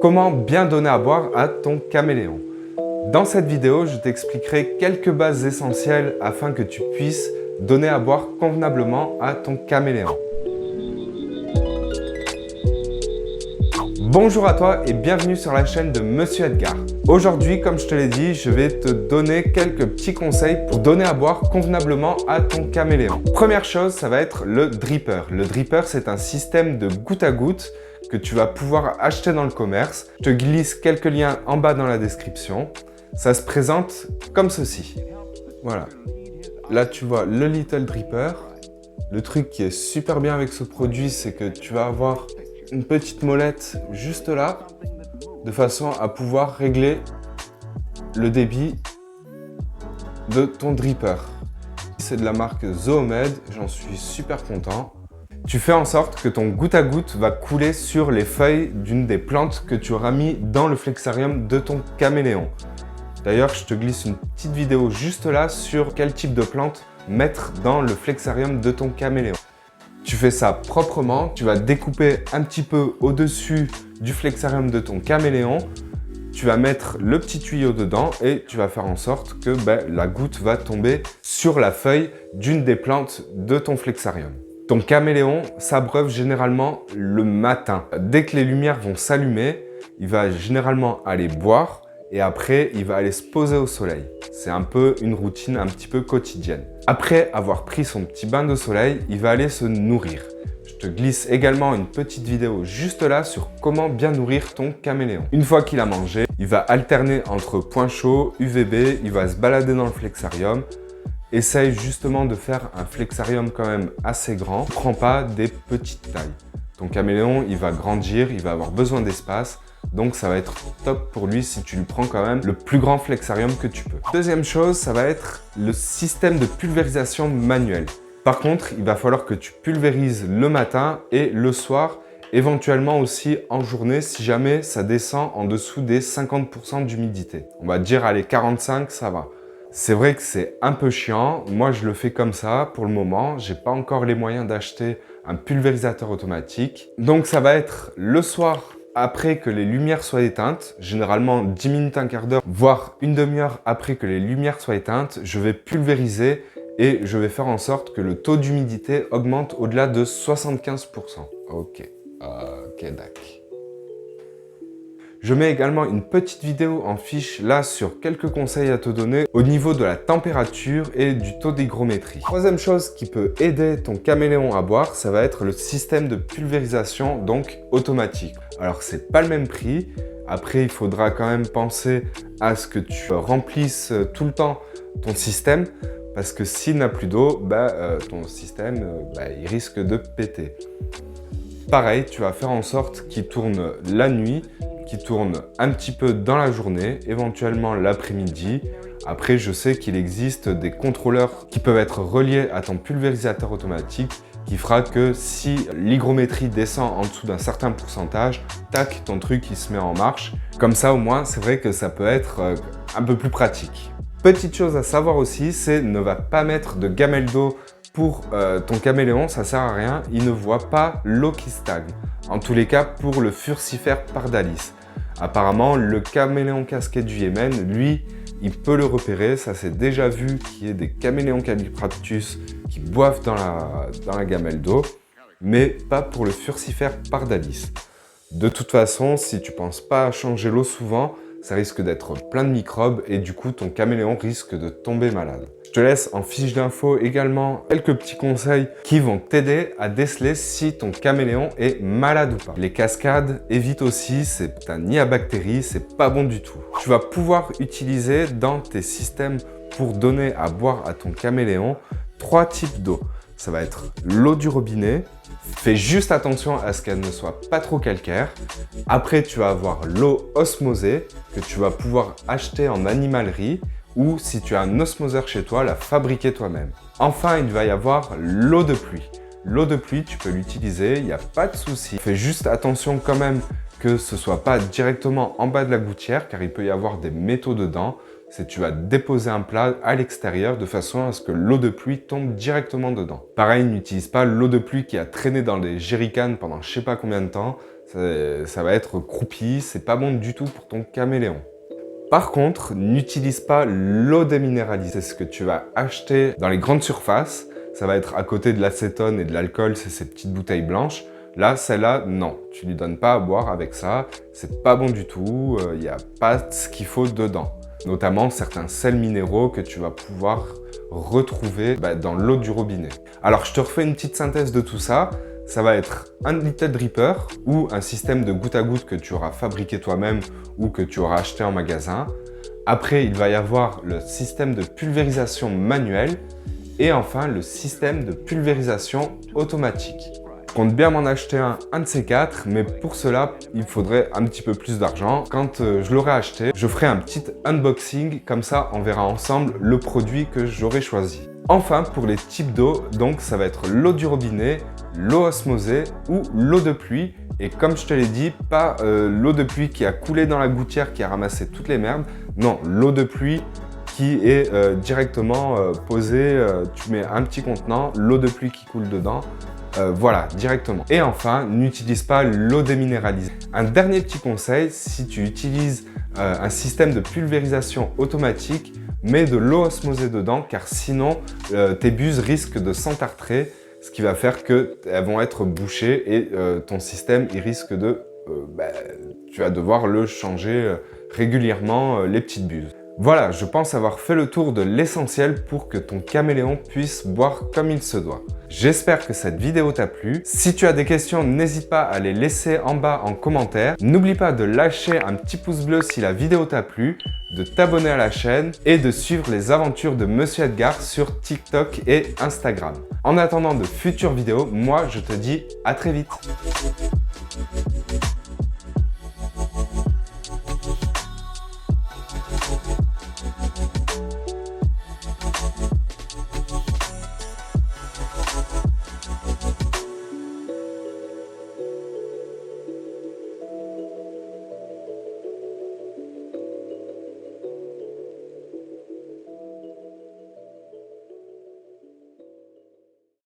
Comment bien donner à boire à ton caméléon? Dans cette vidéo, je t'expliquerai quelques bases essentielles afin que tu puisses donner à boire convenablement à ton caméléon. Bonjour à toi et bienvenue sur la chaîne de Monsieur Edgar. Aujourd'hui, comme je te l'ai dit, je vais te donner quelques petits conseils pour donner à boire convenablement à ton caméléon. Première chose, ça va être le dripper. Le dripper, c'est un système de goutte à goutte que tu vas pouvoir acheter dans le commerce. Je te glisse quelques liens en bas dans la description. Ça se présente comme ceci. Voilà. Là, tu vois le Little Dripper. Le truc qui est super bien avec ce produit, c'est que tu vas avoir une petite molette juste là, de façon à pouvoir régler le débit de ton dripper. C'est de la marque Zoomed, j'en suis super content. Tu fais en sorte que ton goutte à goutte va couler sur les feuilles d'une des plantes que tu auras mis dans le flexarium de ton caméléon. D'ailleurs, je te glisse une petite vidéo juste là sur quel type de plante mettre dans le flexarium de ton caméléon. Tu fais ça proprement, tu vas découper un petit peu au-dessus du flexarium de ton caméléon, tu vas mettre le petit tuyau dedans et tu vas faire en sorte que la goutte va tomber sur la feuille d'une des plantes de ton flexarium. Ton caméléon s'abreuve généralement le matin. Dès que les lumières vont s'allumer, il va généralement aller boire et après, il va aller se poser au soleil. C'est un peu une routine un petit peu quotidienne. Après avoir pris son petit bain de soleil, il va aller se nourrir. Je te glisse également une petite vidéo juste là sur comment bien nourrir ton caméléon. Une fois qu'il a mangé, il va alterner entre point chaud, UVB, il va se balader dans le flexarium. Essaye justement de faire un flexarium quand même assez grand. Ne prends pas des petites tailles. Ton caméléon, il va grandir, il va avoir besoin d'espace. Donc ça va être top pour lui si tu lui prends quand même le plus grand flexarium que tu peux. Deuxième chose, ça va être le système de pulvérisation manuel. Par contre, il va falloir que tu pulvérises le matin et le soir, éventuellement aussi en journée si jamais ça descend en dessous des 50% d'humidité. On va dire allez 45, ça va. C'est vrai que c'est un peu chiant. Moi, je le fais comme ça pour le moment. J'ai pas encore les moyens d'acheter un pulvérisateur automatique. Donc ça va être le soir après que les lumières soient éteintes, généralement 10 minutes, un quart d'heure, voire une demi-heure après que les lumières soient éteintes, je vais pulvériser et je vais faire en sorte que le taux d'humidité augmente au-delà de 75%. Ok, d'accord. Je mets également une petite vidéo en fiche là sur quelques conseils à te donner au niveau de la température et du taux d'hygrométrie. Troisième chose qui peut aider ton caméléon à boire, ça va être le système de pulvérisation donc automatique. Alors c'est pas le même prix, après il faudra quand même penser à ce que tu remplisses tout le temps ton système parce que s'il n'a plus d'eau, ton système il risque de péter. Pareil, tu vas faire en sorte qu'il tourne la nuit, qui tourne un petit peu dans la journée, éventuellement l'après-midi. Après, je sais qu'il existe des contrôleurs qui peuvent être reliés à ton pulvérisateur automatique qui fera que si l'hygrométrie descend en dessous d'un certain pourcentage, tac, ton truc il se met en marche. Comme ça, au moins, c'est vrai que ça peut être un peu plus pratique. Petite chose à savoir aussi, c'est ne va pas mettre de gamelle d'eau pour ton caméléon, ça sert à rien, il ne voit pas l'eau qui stagne. En tous les cas, pour le Furcifère pardalis. Apparemment, le caméléon casqué du Yémen, lui, il peut le repérer. Ça s'est déjà vu qu'il y ait des caméléons calipraptus qui boivent dans la gamelle d'eau, mais pas pour le Furcifère pardalis. De toute façon, si tu ne penses pas à changer l'eau souvent, ça risque d'être plein de microbes et du coup, ton caméléon risque de tomber malade. Je te laisse en fiche d'infos également quelques petits conseils qui vont t'aider à déceler si ton caméléon est malade ou pas. Les cascades, évite aussi, c'est un nid à bactéries, c'est pas bon du tout. Tu vas pouvoir utiliser dans tes systèmes pour donner à boire à ton caméléon 3 types d'eau. Ça va être l'eau du robinet. Fais juste attention à ce qu'elle ne soit pas trop calcaire. Après, tu vas avoir l'eau osmosée que tu vas pouvoir acheter en animalerie ou si tu as un osmoseur chez toi, la fabriquer toi-même. Enfin, il va y avoir l'eau de pluie. L'eau de pluie, tu peux l'utiliser, il n'y a pas de souci. Fais juste attention quand même que ce ne soit pas directement en bas de la gouttière car il peut y avoir des métaux dedans. C'est tu vas déposer un plat à l'extérieur de façon à ce que l'eau de pluie tombe directement dedans. Pareil, n'utilise pas l'eau de pluie qui a traîné dans les jerrycans pendant je sais pas combien de temps. Ça va être croupi, c'est pas bon du tout pour ton caméléon. Par contre, n'utilise pas l'eau déminéralisée. C'est ce que tu vas acheter dans les grandes surfaces. Ça va être à côté de l'acétone et de l'alcool, c'est ces petites bouteilles blanches. Là, celle-là, non, tu lui donnes pas à boire avec ça. C'est pas bon du tout, il n'y a pas ce qu'il faut dedans. Notamment certains sels minéraux que tu vas pouvoir retrouver dans l'eau du robinet. Alors, je te refais une petite synthèse de tout ça. Ça va être un Little Dripper ou un système de goutte à goutte que tu auras fabriqué toi-même ou que tu auras acheté en magasin. Après, il va y avoir le système de pulvérisation manuelle et enfin le système de pulvérisation automatique. Je compte bien m'en acheter un de ces quatre, mais pour cela, il faudrait un petit peu plus d'argent. Quand je l'aurai acheté, je ferai un petit unboxing, comme ça on verra ensemble le produit que j'aurai choisi. Enfin, pour les types d'eau, donc ça va être l'eau du robinet, l'eau osmosée ou l'eau de pluie. Et comme je te l'ai dit, pas l'eau de pluie qui a coulé dans la gouttière, qui a ramassé toutes les merdes. Non, l'eau de pluie qui est directement posée, tu mets un petit contenant, l'eau de pluie qui coule dedans. Voilà, directement. Et enfin, n'utilise pas l'eau déminéralisée. Un dernier petit conseil, si tu utilises un système de pulvérisation automatique, mets de l'eau osmosée dedans, car sinon, tes buses risquent de s'entartrer, ce qui va faire qu'elles vont être bouchées et ton système, il risque de... tu vas devoir le changer régulièrement, les petites buses. Voilà, je pense avoir fait le tour de l'essentiel pour que ton caméléon puisse boire comme il se doit. J'espère que cette vidéo t'a plu. Si tu as des questions, n'hésite pas à les laisser en bas en commentaire. N'oublie pas de lâcher un petit pouce bleu si la vidéo t'a plu, de t'abonner à la chaîne et de suivre les aventures de Monsieur Edgar sur TikTok et Instagram. En attendant de futures vidéos, moi je te dis à très vite.